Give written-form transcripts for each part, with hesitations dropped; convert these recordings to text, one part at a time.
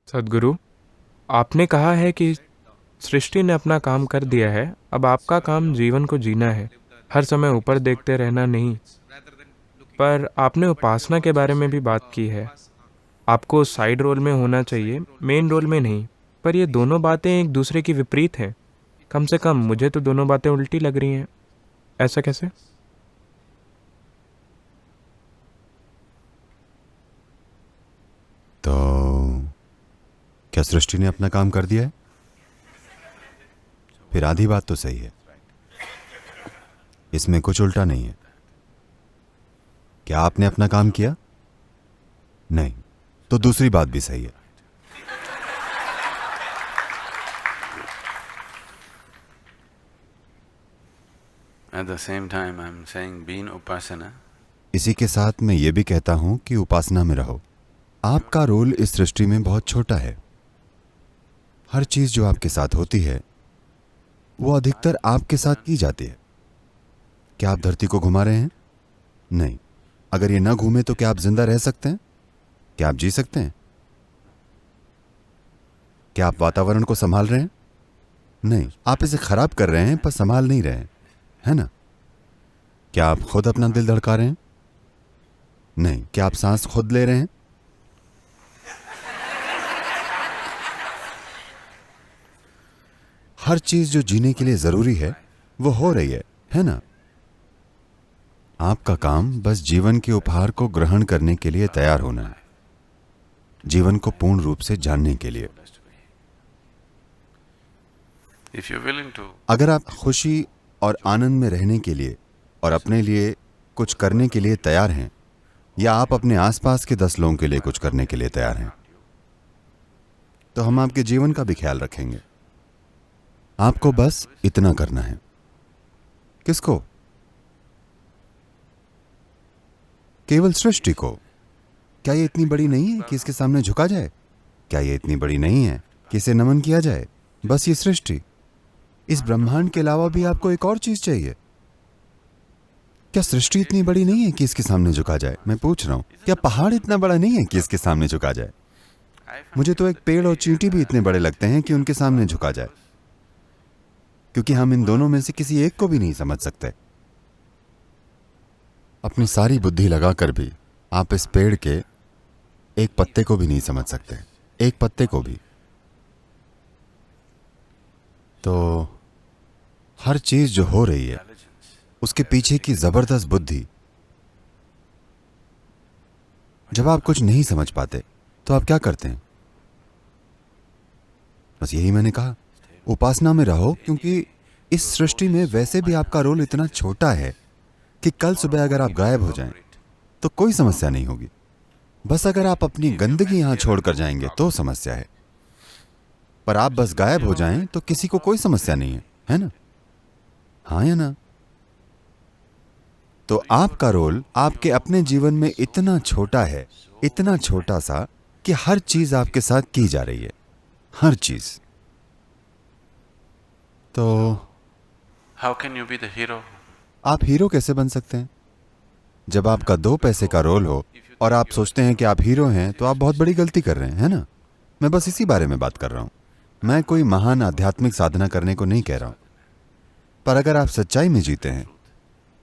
सद्गुरु, आपने कहा है कि सृष्टि ने अपना काम कर दिया है। अब आपका काम जीवन को जीना है, हर समय ऊपर देखते रहना नहीं। पर आपने उपासना के बारे में भी बात की है। आपको साइड रोल में होना चाहिए, मेन रोल में नहीं। पर ये दोनों बातें एक दूसरे की विपरीत हैं। कम से कम मुझे तो दोनों बातें उल्टी लग रही हैं। ऐसा कैसे? तो क्या सृष्टि ने अपना काम कर दिया है? फिर आधी बात तो सही है, इसमें कुछ उल्टा नहीं है। क्या आपने अपना काम किया? नहीं, तो दूसरी बात भी सही है। At the same time, I'm saying be in upasana. इसी के साथ मैं ये भी कहता हूं कि उपासना में रहो। आपका रोल इस सृष्टि में बहुत छोटा है। हर चीज जो आपके साथ होती है वो अधिकतर आपके साथ की जाती है। क्या आप धरती को घुमा रहे हैं? नहीं। अगर ये ना घूमे तो क्या आप जिंदा रह सकते हैं? क्या आप जी सकते हैं? क्या आप वातावरण को संभाल रहे हैं? नहीं, आप इसे खराब कर रहे हैं पर संभाल नहीं रहे हैं, है ना? क्या आप खुद अपना दिल धड़का रहे हैं? नहीं। क्या आप सांस खुद ले रहे हैं? हर चीज जो जीने के लिए जरूरी है वो हो रही है ना? आपका काम बस जीवन के उपहार को ग्रहण करने के लिए तैयार होना है, जीवन को पूर्ण रूप से जानने के लिए। If you're willing to, अगर आप खुशी और आनंद में रहने के लिए और अपने लिए कुछ करने के लिए तैयार हैं, या आप अपने आसपास के 10 लोगों के लिए कुछ करने के लिए तैयार हैं, तो हम आपके जीवन का भी ख्याल रखेंगे। आपको बस इतना करना है। किसको? केवल सृष्टि को। क्या ये इतनी बड़ी नहीं है कि इसके सामने झुका जाए? क्या ये इतनी बड़ी नहीं है कि इसे नमन किया जाए? बस ये सृष्टि, इस ब्रह्मांड के अलावा भी आपको एक और चीज चाहिए। क्या सृष्टि इतनी बड़ी नहीं है कि इसके सामने झुका जाए? मैं पूछ रहा हूं, क्या पहाड़ इतना बड़ा नहीं है कि इसके सामने झुका जाए? मुझे तो एक पेड़ और चींटी भी इतने बड़े लगते हैं कि उनके सामने झुका जाए, क्योंकि हम इन दोनों में से किसी एक को भी नहीं समझ सकते। अपनी सारी बुद्धि लगाकर भी आप इस पेड़ के एक पत्ते को भी नहीं समझ सकते, एक पत्ते को भी। तो हर चीज जो हो रही है उसके पीछे की जबरदस्त बुद्धि। जब आप कुछ नहीं समझ पाते तो आप क्या करते हैं? बस यही मैंने कहा, उपासना में रहो, क्योंकि इस सृष्टि में वैसे भी आपका रोल इतना छोटा है कि कल सुबह अगर आप गायब हो जाएं तो कोई समस्या नहीं होगी। बस अगर आप अपनी गंदगी यहां छोड़कर जाएंगे तो समस्या है, पर आप बस गायब हो जाएं तो किसी को कोई समस्या नहीं है ना? हाँ या ना? तो आपका रोल आपके अपने जीवन में इतना छोटा है, इतना छोटा सा, कि हर चीज आपके साथ की जा रही है, हर चीज। तो how can you be the hero? आप हीरो कैसे बन सकते हैं? जब आपका 2 पैसे का रोल हो और आप सोचते हैं कि आप हीरो हैं, तो आप बहुत बड़ी गलती कर रहे हैं, है ना? मैं बस इसी बारे में बात कर रहा हूं। मैं कोई महान आध्यात्मिक साधना करने को नहीं कह रहा हूं, पर अगर आप सच्चाई में जीते हैं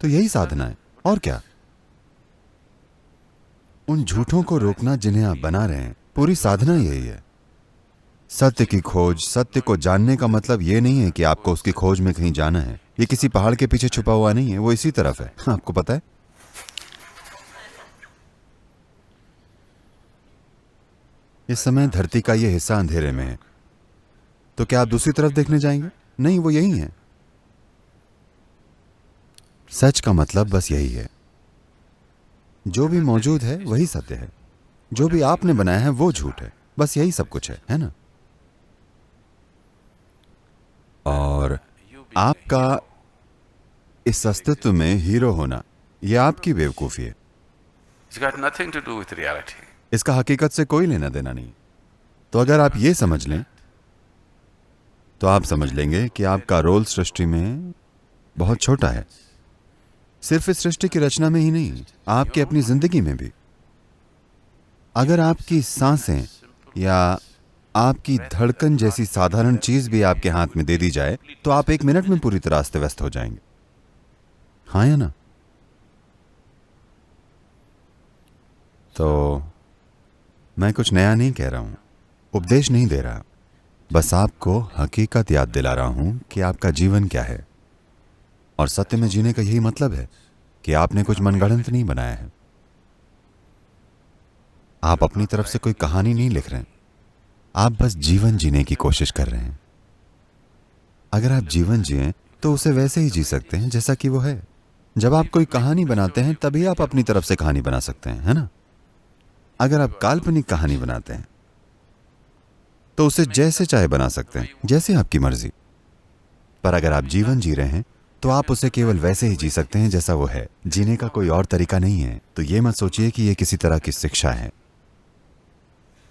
तो यही साधना है, और क्या? उन झूठों को रोकना जिन्हें आप बना रहे हैं, पूरी साधना यही है। सत्य की खोज, सत्य को जानने का मतलब यह नहीं है कि आपको उसकी खोज में कहीं जाना है। ये किसी पहाड़ के पीछे छुपा हुआ नहीं है, वो इसी तरफ है। आपको पता है? इस समय धरती का यह हिस्सा अंधेरे में है, तो क्या आप दूसरी तरफ देखने जाएंगे? नहीं, वो यही है। सच का मतलब बस यही है, जो भी मौजूद है वही सत्य है, जो भी आपने बनाया है वो झूठ है। बस यही सब कुछ है ना? और आपका इस अस्तित्व में हीरो होना, यह आपकी बेवकूफी है। It's got nothing to do with reality. इसका हकीकत से कोई लेना देना नहीं। तो अगर आप ये समझ लें तो आप समझ लेंगे कि आपका रोल सृष्टि में बहुत छोटा है। सिर्फ इस सृष्टि की रचना में ही नहीं, आपकी अपनी जिंदगी में भी। अगर आपकी सांसें या आपकी धड़कन जैसी साधारण चीज भी आपके हाथ में दे दी जाए तो आप 1 मिनट में पूरी तरह अस्त व्यस्त हो जाएंगे। हाँ या ना? तो मैं कुछ नया नहीं कह रहा हूं, उपदेश नहीं दे रहा, बस आपको हकीकत याद दिला रहा हूं कि आपका जीवन क्या है। और सत्य में जीने का यही मतलब है कि आपने कुछ मनगढ़ंत नहीं बनाया है। आप अपनी तरफ से कोई कहानी नहीं लिख रहे हैं, आप बस जीवन जीने की कोशिश कर रहे हैं। अगर आप जीवन जिएं तो उसे वैसे ही जी सकते हैं जैसा कि वो है। जब आप कोई कहानी बनाते हैं तभी आप अपनी तरफ से कहानी बना सकते हैं, है ना? अगर आप काल्पनिक कहानी बनाते हैं तो उसे जैसे चाहे बना सकते हैं, जैसे आपकी मर्जी। पर अगर आप जीवन जी रहे हैं तो आप उसे केवल वैसे ही जी सकते हैं जैसा वो है। जीने का कोई और तरीका नहीं है। तो ये मत सोचिए कि ये किसी तरह की शिक्षा है।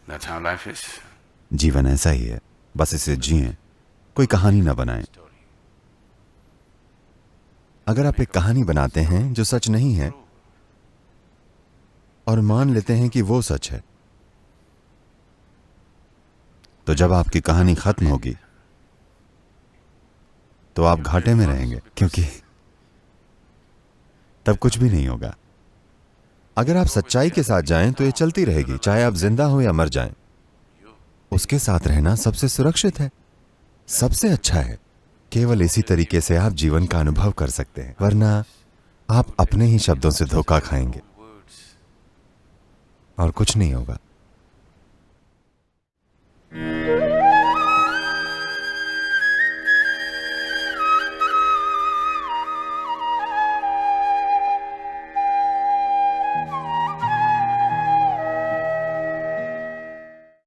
That's how life is. जीवन ऐसा ही है, बस इसे जिएं, कोई कहानी ना बनाएं। अगर आप एक कहानी बनाते हैं जो सच नहीं है और मान लेते हैं कि वो सच है, तो जब आपकी कहानी खत्म होगी तो आप घाटे में रहेंगे, क्योंकि तब कुछ भी नहीं होगा। अगर आप सच्चाई के साथ जाएं तो ये चलती रहेगी, चाहे आप जिंदा हो या मर जाएं। उसके साथ रहना सबसे सुरक्षित है, सबसे अच्छा है। केवल इसी तरीके से आप जीवन का अनुभव कर सकते हैं, वरना आप अपने ही शब्दों से धोखा खाएंगे और कुछ नहीं होगा।